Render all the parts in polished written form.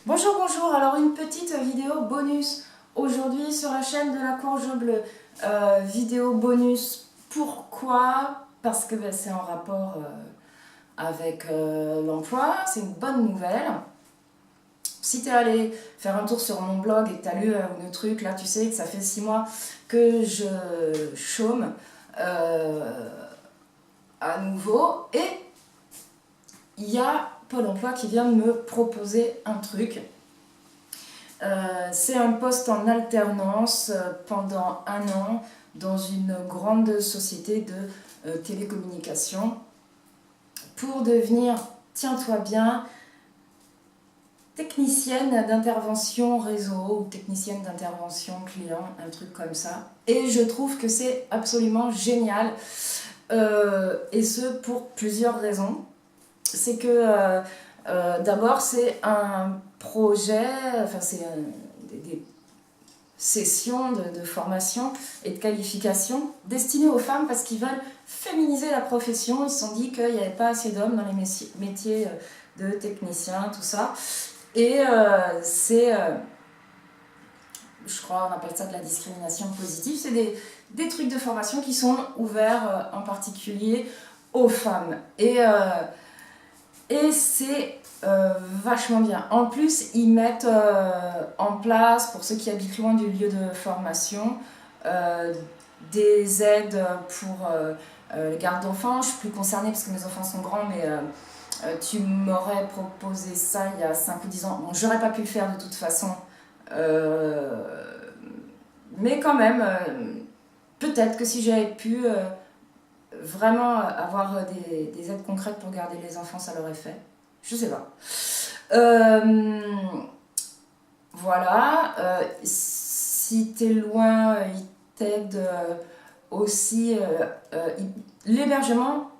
Bonjour, bonjour, alors une petite vidéo bonus aujourd'hui sur la chaîne de la Courge Bleue. Vidéo bonus, pourquoi? Parce que c'est en rapport avec l'emploi, c'est une bonne nouvelle. Si tu es allé faire un tour sur mon blog et que tu as lu le truc, là tu sais que ça fait 6 mois que je chôme à nouveau et il y a Pôle emploi qui vient de me proposer un truc. C'est un poste en alternance pendant 1 an dans une grande société de télécommunications pour devenir, tiens-toi bien, technicienne d'intervention réseau ou technicienne d'intervention client, un truc comme ça. Et je trouve que c'est absolument génial, et ce pour plusieurs raisons. C'est que d'abord c'est un projet, enfin c'est des sessions de formation et de qualification destinées aux femmes parce qu'ils veulent féminiser la profession. Ils se sont dit qu'il n'y avait pas assez d'hommes dans les métiers de technicien, tout ça. Et je crois on appelle ça de la discrimination positive, c'est des trucs de formation qui sont ouverts en particulier aux femmes. Et c'est vachement bien. En plus, ils mettent en place, pour ceux qui habitent loin du lieu de formation, des aides pour les gardes d'enfants. Je ne suis plus concernée parce que mes enfants sont grands, mais tu m'aurais proposé ça il y a 5 ou 10 ans. Bon, j'aurais pas pu le faire de toute façon. Mais quand même, peut-être que si j'avais pu vraiment avoir des aides concrètes pour garder les enfants, ça l'aurait fait. Je sais pas. Voilà. Si t'es loin, ils t'aident aussi. L'hébergement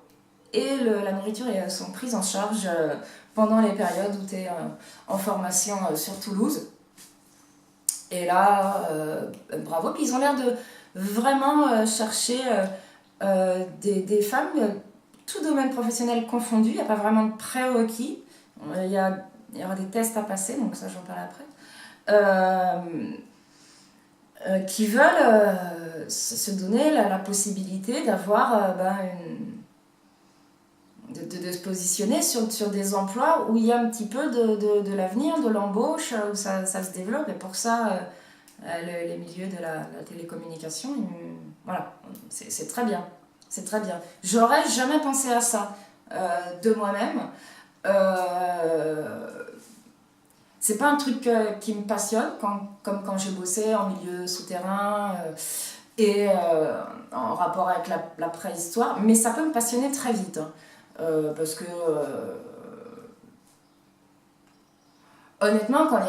et la nourriture sont prises en charge pendant les périodes où tu es en formation sur Toulouse. Et là, bravo. Puis ils ont l'air de vraiment chercher des femmes, tout domaine professionnel confondu. Il n'y a pas vraiment de prérequis. Il y aura des tests à passer, donc ça j'en parle après. Qui veulent se donner la possibilité d'avoir de se positionner sur des emplois où il y a un petit peu de l'avenir, de l'embauche, où ça se développe. Et pour ça, les milieux de la télécommunication, voilà, c'est très bien. C'est très bien. J'aurais jamais pensé à ça de moi-même. C'est pas un truc qui me passionne, comme quand j'ai bossé en milieu souterrain et en rapport avec la préhistoire, mais ça peut me passionner très vite. Parce que honnêtement, quand il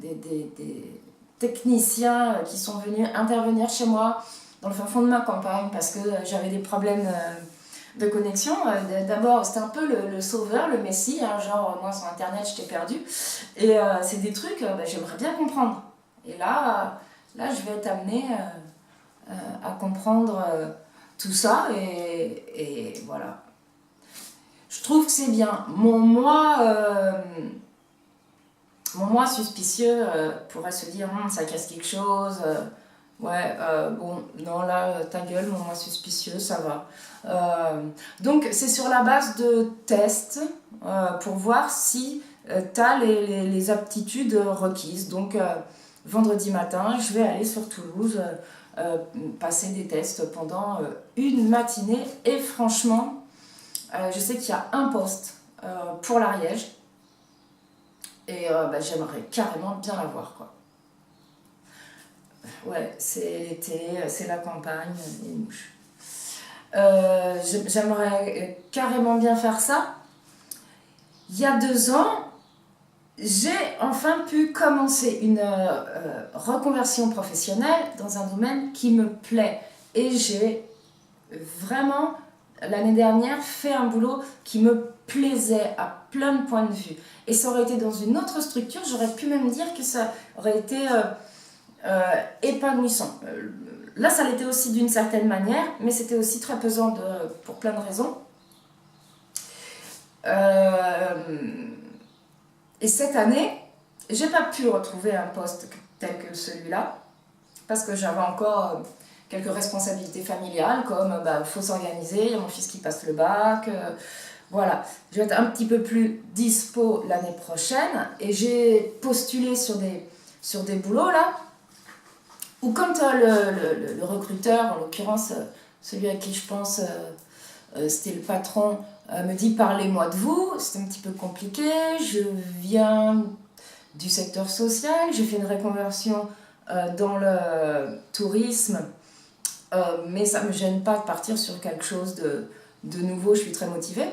y a des techniciens qui sont venus intervenir chez moi dans le fin fond de ma campagne parce que j'avais des problèmes de connexion, d'abord c'était un peu le sauveur, le messie, hein, genre moi sur internet je t'ai perdu, et c'est des trucs j'aimerais bien comprendre. Et là je vais être amenée à comprendre tout ça, et voilà. Je trouve que c'est bien. Mon moi suspicieux pourrait se dire ça casse quelque chose. Ouais, bon, non, là, ta gueule, mon moi suspicieux, ça va. Donc, c'est sur la base de tests pour voir si tu as les aptitudes requises. Donc, vendredi matin, je vais aller sur Toulouse passer des tests pendant une matinée. Et franchement, je sais qu'il y a un poste pour l'Ariège. Et j'aimerais carrément bien l'avoir, quoi. Ouais, c'est l'été, c'est la campagne, les mouches. J'aimerais carrément bien faire ça. Il y a 2 ans, j'ai enfin pu commencer une reconversion professionnelle dans un domaine qui me plaît. Et j'ai vraiment, l'année dernière, fait un boulot qui me plaisait à plein de points de vue. Et ça aurait été dans une autre structure, j'aurais pu même dire que ça aurait été épanouissant. Là, ça l'était aussi d'une certaine manière, mais c'était aussi très pesant pour plein de raisons. Et cette année, j'ai pas pu retrouver un poste tel que celui-là, parce que j'avais encore quelques responsabilités familiales, comme faut s'organiser, il y a mon fils qui passe le bac, voilà. Je vais être un petit peu plus dispo l'année prochaine, et j'ai postulé sur des boulots là, où quand le recruteur, en l'occurrence celui à qui je pense, c'était le patron, me dit parlez-moi de vous, c'est un petit peu compliqué, je viens du secteur social, j'ai fait une reconversion dans le tourisme, mais ça ne me gêne pas de partir sur quelque chose de nouveau, je suis très motivée.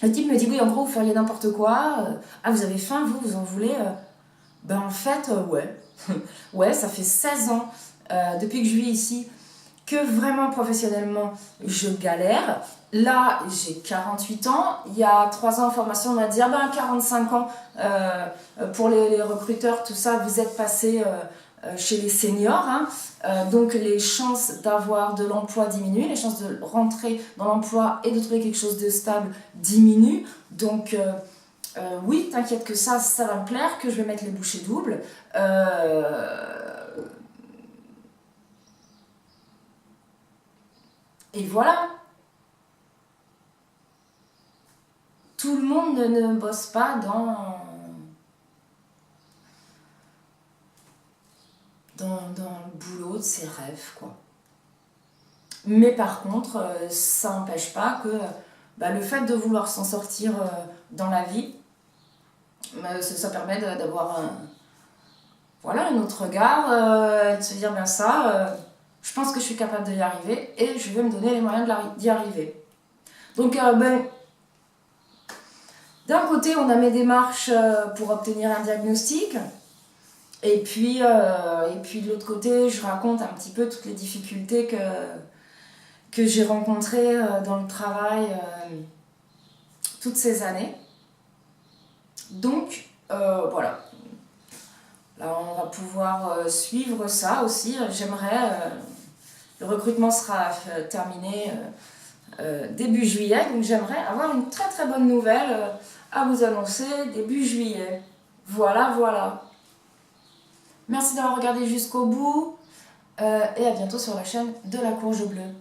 Le type me dit oui, en gros, vous feriez n'importe quoi, ah vous avez faim, vous en voulez, ben en fait, ouais, ouais, ça fait 16 ans depuis que je vis ici que vraiment professionnellement je galère. Là, j'ai 48 ans. Il y a 3 ans en formation, on m'a dit 45 ans pour les recruteurs, tout ça, vous êtes passé chez les seniors. Hein. Donc les chances d'avoir de l'emploi diminuent, les chances de rentrer dans l'emploi et de trouver quelque chose de stable diminuent. Donc oui, t'inquiète que ça va me plaire, que je vais mettre les bouchées doubles. Et voilà, tout le monde ne bosse pas dans le boulot de ses rêves, quoi. Mais par contre, ça n'empêche pas que le fait de vouloir s'en sortir dans la vie, ça permet d'avoir voilà, un autre regard, de se dire je pense que je suis capable d'y arriver et je vais me donner les moyens d'y arriver. Donc, d'un côté, on a mes démarches pour obtenir un diagnostic. Et puis de l'autre côté, je raconte un petit peu toutes les difficultés que j'ai rencontrées dans le travail toutes ces années. Donc, voilà. Là, on va pouvoir suivre ça aussi. J'aimerais... le recrutement sera terminé début juillet, donc j'aimerais avoir une très très bonne nouvelle à vous annoncer début juillet. Voilà, voilà. Merci d'avoir regardé jusqu'au bout et à bientôt sur la chaîne de la Courge Bleue.